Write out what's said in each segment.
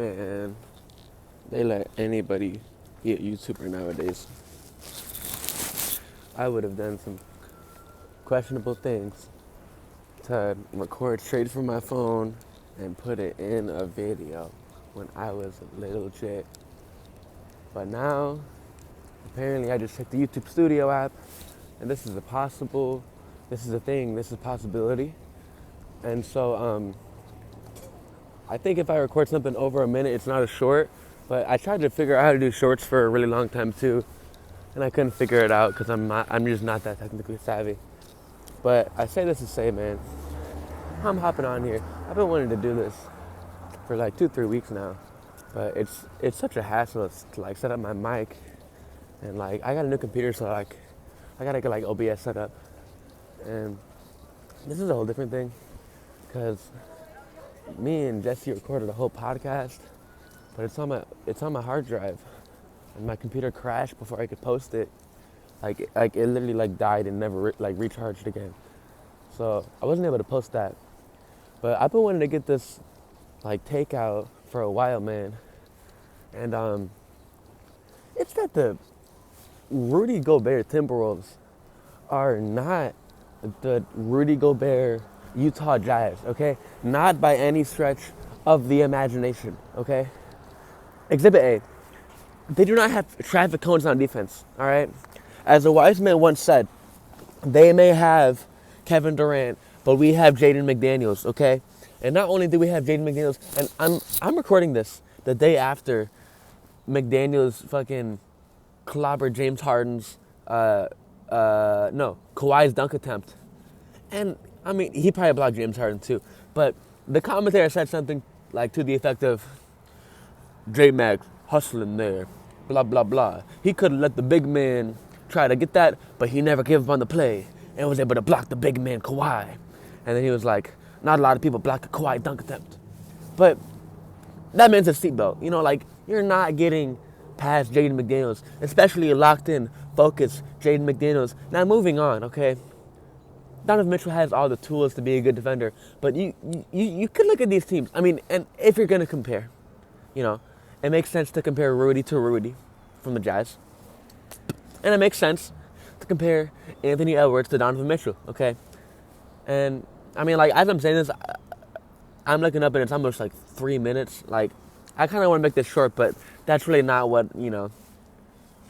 Man, they let anybody be a YouTuber nowadays. I would have done some questionable things to record straight from my phone and put it in a video when I was a little chick. But now, apparently I just checked the YouTube Studio app and this is a thing, this is a possibility. And so, I think if I record something over a minute, it's not a short. But I tried to figure out how to do shorts for a really long time too, and I couldn't figure it out because I'm just not that technically savvy. But I say this to say, man, I'm hopping on here. I've been wanting to do this for like 2-3 weeks now, but it's such a hassle to like set up my mic, and like I got a new computer, so like I gotta get like OBS set up, and this is a whole different thing because me and Jesse recorded a whole podcast, but it's on my hard drive, and my computer crashed before I could post it. Like it literally like died and never recharged again. So I wasn't able to post that. But I've been wanting to get this like takeout for a while, man. And it's that the Rudy Gobert Timberwolves are not the Rudy Gobert Utah Jazz, okay? Not by any stretch of the imagination, okay? Exhibit A, they do not have traffic cones on defense, all right? As a wise man once said, they may have Kevin Durant, but we have Jaden McDaniels, okay? And not only do we have Jaden McDaniels, and I'm recording this the day after McDaniels fucking clobbered James Harden's, Kawhi's dunk attempt. And, I mean, he probably blocked James Harden too, but the commentator said something like to the effect of, J-Mac hustling there, blah, blah, blah. He could have let the big man try to get that, but he never gave up on the play and was able to block the big man, Kawhi. And then he was like, not a lot of people block a Kawhi dunk attempt. But that man's a seatbelt. You know, like, you're not getting past Jaden McDaniels, especially locked in, focused Jaden McDaniels. Now, moving on, okay? Donovan Mitchell has all the tools to be a good defender, but you could look at these teams. I mean, and if you're going to compare, you know, it makes sense to compare Rudy to Rudy from the Jazz. And it makes sense to compare Anthony Edwards to Donovan Mitchell, okay? And, I mean, like, as I'm saying this, I'm looking up and it's almost like 3 minutes. Like, I kind of want to make this short, but that's really not what, you know,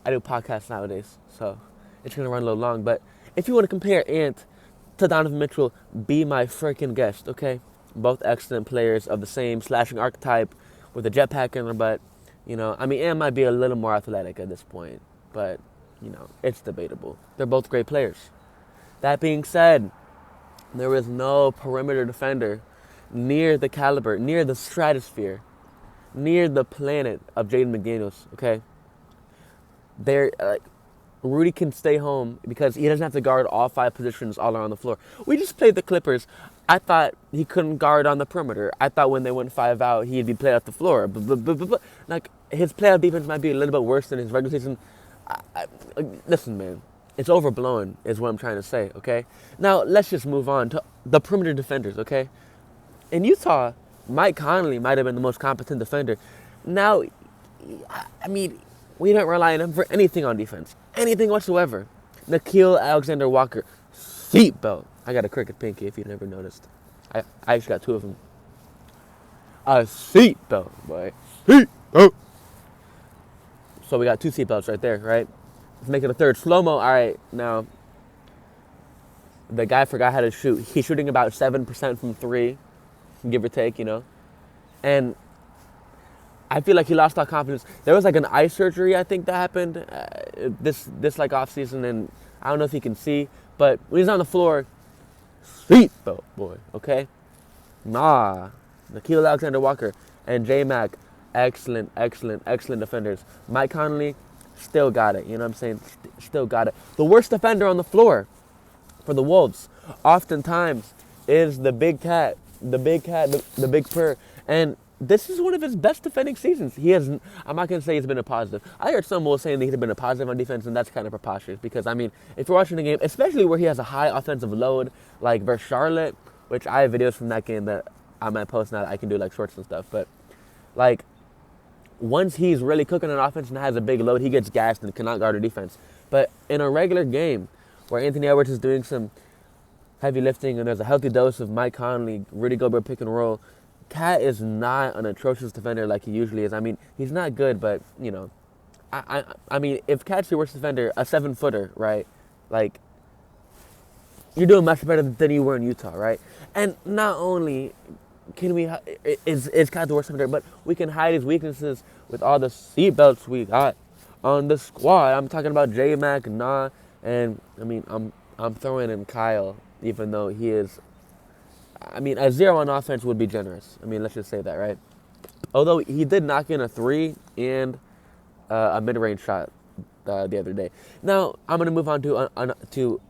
I do podcasts nowadays. So it's going to run a little long. But if you want to compare Ant to Donovan Mitchell, be my freaking guest, okay? Both excellent players of the same slashing archetype with a jetpack in their butt. You know, I mean, Ant might be a little more athletic at this point, but, you know, it's debatable. They're both great players. That being said, there is no perimeter defender near the caliber, near the stratosphere, near the planet of Jaden McDaniels, okay? Rudy can stay home because he doesn't have to guard all 5 positions all around the floor. We just played the Clippers. I thought he couldn't guard on the perimeter. I thought when they went 5 out, he'd be played off the floor. Like, his playoff defense might be a little bit worse than his regular season. Listen, man, it's overblown is what I'm trying to say, okay? Now, let's just move on to the perimeter defenders, okay? In Utah, Mike Conley might have been the most competent defender. Now, I mean, we don't rely on him for anything on defense. Anything whatsoever. Nickeil Alexander-Walker, seatbelt. I got a crooked pinky if you never noticed. I actually got 2 of them. A seatbelt, boy. Seatbelt. So we got 2 seatbelts right there, right? Let's make it a third. Slow-mo. All right, now, the guy forgot how to shoot. He's shooting about 7% from 3, give or take, you know. And I feel like he lost all confidence. There was like an eye surgery, I think, that happened this like off season, and I don't know if he can see, but when he's on the floor, seatbelt, boy, okay? Nickeil Alexander-Walker and J-Mac, excellent defenders. Mike Conley, still got it, you know what I'm saying? Still got it. The worst defender on the floor for the Wolves, oftentimes, is the big cat, the big purr, and this is one of his best defending seasons. I'm not going to say he's been a positive. I heard some will saying that he's been a positive on defense, and that's kind of preposterous because, I mean, if you're watching the game, especially where he has a high offensive load, like versus Charlotte, which I have videos from that game that I might post now that I can do, like, shorts and stuff, but, like, once he's really cooking an offense and has a big load, he gets gassed and cannot guard a defense. But in a regular game where Anthony Edwards is doing some heavy lifting and there's a healthy dose of Mike Conley, Rudy Gobert pick and roll, Cat is not an atrocious defender like he usually is. I mean, he's not good, but, you know, I mean, if Cat's your worst defender, a 7-footer, right, like, you're doing much better than you were in Utah, right? And not only is Cat the worst defender, but we can hide his weaknesses with all the seatbelts we got on the squad. I'm talking about J-Mac, Nah, and, I mean, I'm throwing in Kyle, even though he is, I mean, a 0 on offense would be generous. I mean, let's just say that, right? Although he did knock in a 3 and a mid-range shot the other day. Now, I'm going to move on to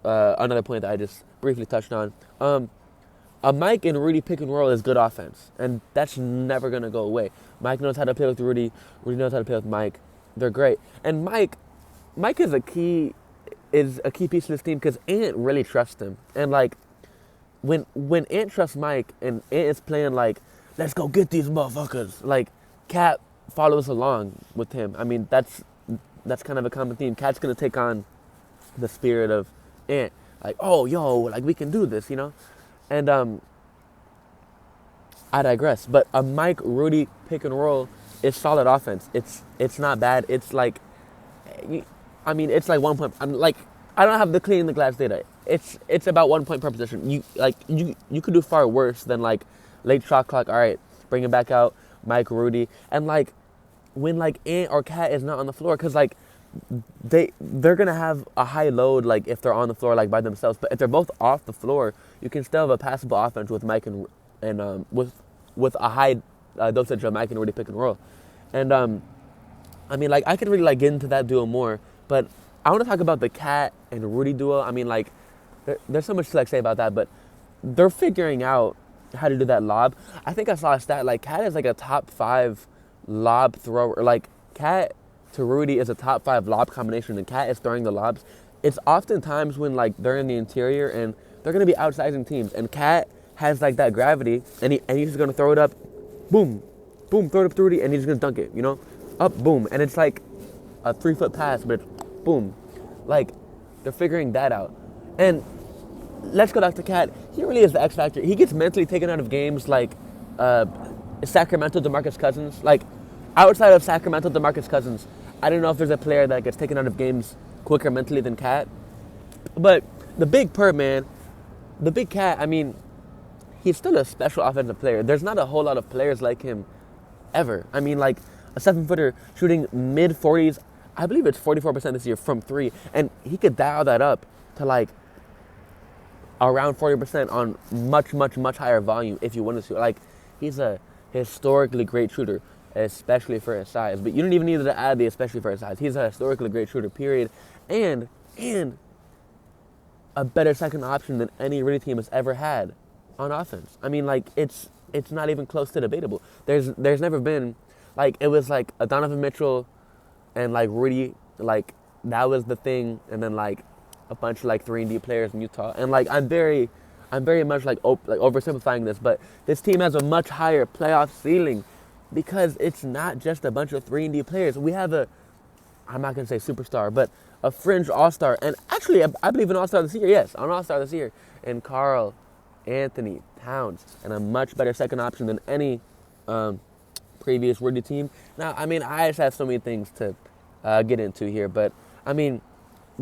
another point that I just briefly touched on. A Mike and Rudy pick and roll is good offense, and that's never going to go away. Mike knows how to play with Rudy. Rudy knows how to play with Mike. They're great. And Mike is a key piece of this team because Ant really trusts him. And, like, when Ant trusts Mike and Ant is playing like, let's go get these motherfuckers, like, Cat follows along with him. I mean, that's kind of a common theme. Cat's going to take on the spirit of Ant. Like, oh, yo, like, we can do this, you know? And I digress. But a Mike Rudy pick and roll is solid offense. It's not bad. It's like, I mean, it's like 1 point. I'm like, I don't have the clean the glass data. It's about 1 point per position. You could do far worse than, like, late shot clock. All right, bring it back out, Mike Rudy, and, like, when, like, Ant or Cat is not on the floor, because, like, they're gonna have a high load, like, if they're on the floor, like, by themselves. But if they're both off the floor, you can still have a passable offense with Mike and with a high dosage of Mike and Rudy pick and roll. And I mean, like, I could really, like, get into that duo more, but I want to talk about the Cat and Rudy duo. I mean, like, there's so much to, like, say about that, but they're figuring out how to do that lob. I think I saw a stat, like, Cat is, like, a top 5 lob thrower. Like, Cat to Rudy is a top 5 lob combination, and Cat is throwing the lobs. It's oftentimes when, like, they're in the interior and they're going to be outsizing teams, and Cat has, like, that gravity, and he's just going to throw it up, boom, boom, throw it up to Rudy, and he's going to dunk it, you know? Up, boom, and it's like a 3-foot pass, but it's boom. Like, they're figuring that out. And let's go back to Cat. He really is the X factor. He gets mentally taken out of games like Sacramento DeMarcus Cousins. Like, outside of Sacramento DeMarcus Cousins, I don't know if there's a player that gets taken out of games quicker mentally than Cat. But the big the big Cat, I mean, he's still a special offensive player. There's not a whole lot of players like him ever. I mean, like, a 7-footer shooting mid-40s, I believe it's 44% this year from 3, and he could dial that up to, like, around 40% on much, much, much higher volume if you wanted to. Like, he's a historically great shooter, especially for his size. But you don't even need to add the especially for his size. He's a historically great shooter, period. And a better second option than any Rudy team has ever had on offense. I mean, like, it's not even close to debatable. There's never been, like, it was like a Donovan Mitchell and, like, Rudy, like, that was the thing, and then, like, a bunch of, like, 3-and-D players in Utah. And, like, I'm very much, like, oversimplifying this, but this team has a much higher playoff ceiling because it's not just a bunch of 3-and-D players. We have I'm not going to say superstar, but a fringe all-star. And actually, I believe an all-star this year. Yes, an all-star this year. And Karl Anthony Towns, and a much better second option than any previous Rudy team. Now, I mean, I just have so many things to get into here, but, I mean,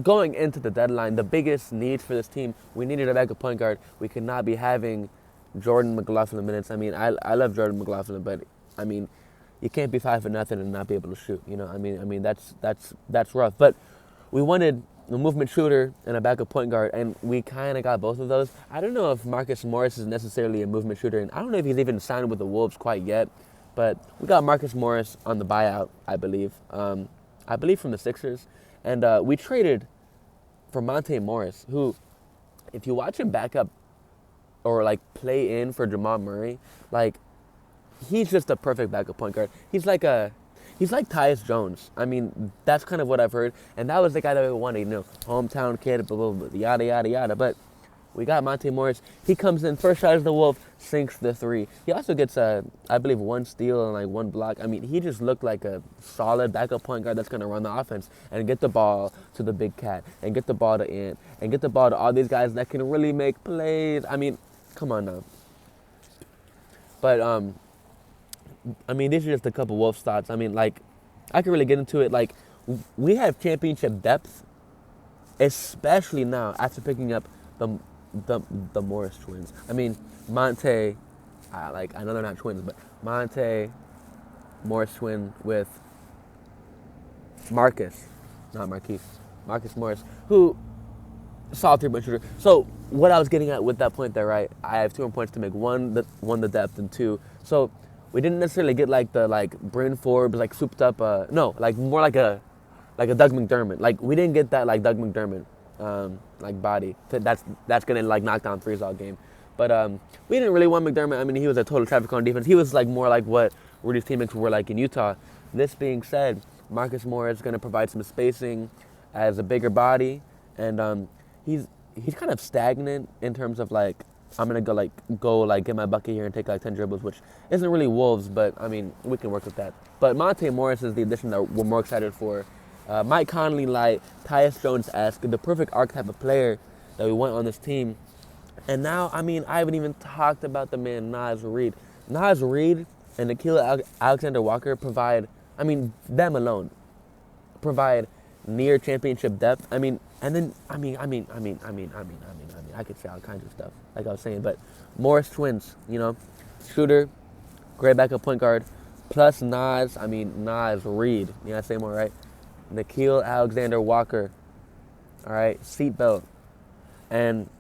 going into the deadline, the biggest need for this team, we needed a backup point guard. We could not be having Jordan McLaughlin minutes. I mean, I love Jordan McLaughlin, but, I mean, you can't be 5-0 and not be able to shoot. You know, I mean that's rough. But we wanted a movement shooter and a backup point guard, and we kind of got both of those. I don't know if Marcus Morris is necessarily a movement shooter, and I don't know if he's even signed with the Wolves quite yet. But we got Marcus Morris on the buyout, I believe. I believe from the Sixers. And we traded for Monte Morris, who, if you watch him back up or, like, play in for Jamal Murray, like, he's just a perfect backup point guard. He's like Tyus Jones. I mean, that's kind of what I've heard. And that was the guy that we wanted, you know, hometown kid, blah, blah, blah, yada, yada, yada. But We got Monte Morris. He comes in, first shot as the Wolf, sinks the three. He also gets, I believe, one steal and like one block. I mean, he just looked like a solid backup point guard that's going to run the offense and get the ball to the big cat and get the ball to Ant and get the ball to all these guys that can really make plays. I mean, come on now. But, I mean, these are just a couple Wolves thoughts. I mean, like, I can really get into it. Like, we have championship depth, especially now after picking up the Morris twins. I mean, Monte, I know they're not twins, but Monte, Morris twin with Marcus, not Marquise, Marcus Morris, who solid three-point shooter. So what I was getting at with that point there, right? I have 2 more points to make. One, the depth, and two. So we didn't necessarily get like the Bryn Forbes like souped up. No, like more like a Doug McDermott. Like we didn't get that like Doug McDermott like body. That's gonna like knock down threes all game. But we didn't really want McDermott. I mean, he was a total traffic on defense. He was like more like what Rudy's teammates were like in Utah. This being said, Marcus Morris is gonna provide some spacing as a bigger body, and he's kind of stagnant in terms of like I'm gonna go get my bucket here and take like 10 dribbles, which isn't really Wolves, but I mean we can work with that. But Monte Morris is the addition that we're more excited for. Mike Conley light, Tyus Jones-esque, the perfect archetype of player that we want on this team. And now, I mean, I haven't even talked about the man Naz Reid. Naz Reid and Nikhil Alexander-Walker provide, I mean, them alone provide near championship depth. I mean, and then I could say all kinds of stuff, like I was saying, but Morris twins, you know, shooter, great backup point guard, plus Naz Reid, you know, I say more, right? Nikhil Alexander-Walker, all right, seatbelt, and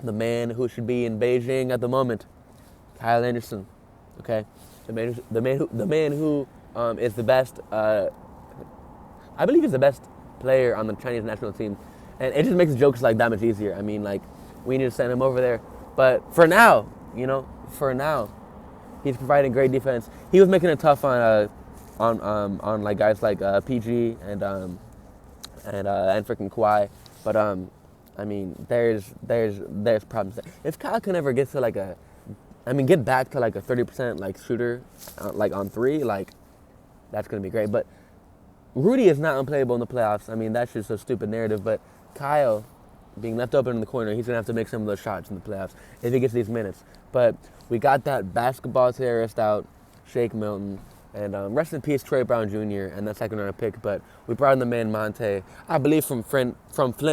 the man who should be in Beijing at the moment, Kyle Anderson, okay, the man who is the best, I believe he's the best player on the Chinese national team, and it just makes jokes like that much easier. I mean, like, we need to send him over there, but for now, you know, he's providing great defense. He was making it tough on like guys like PG and freaking Kawhi, but I mean, there's problems there. If Kyle can ever get to get back to like a 30% like shooter, like on three, like that's gonna be great. But Rudy is not unplayable in the playoffs. I mean, that's just a stupid narrative. But Kyle, being left open in the corner, he's gonna have to make some of those shots in the playoffs if he gets these minutes. But we got that basketball terrorist out, Shake Milton. And rest in peace, Trey Brown Jr. and that second round pick. But we brought in the man Monte, I believe from Flint,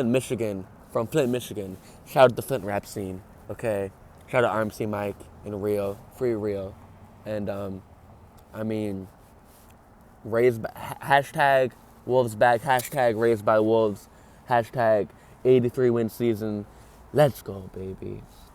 Michigan. Shout out the Flint rap scene, okay? Shout out RMC Mike and Rio, free Rio. And I mean, hashtag Wolves back, hashtag raised by Wolves, hashtag 83 win season. Let's go, baby.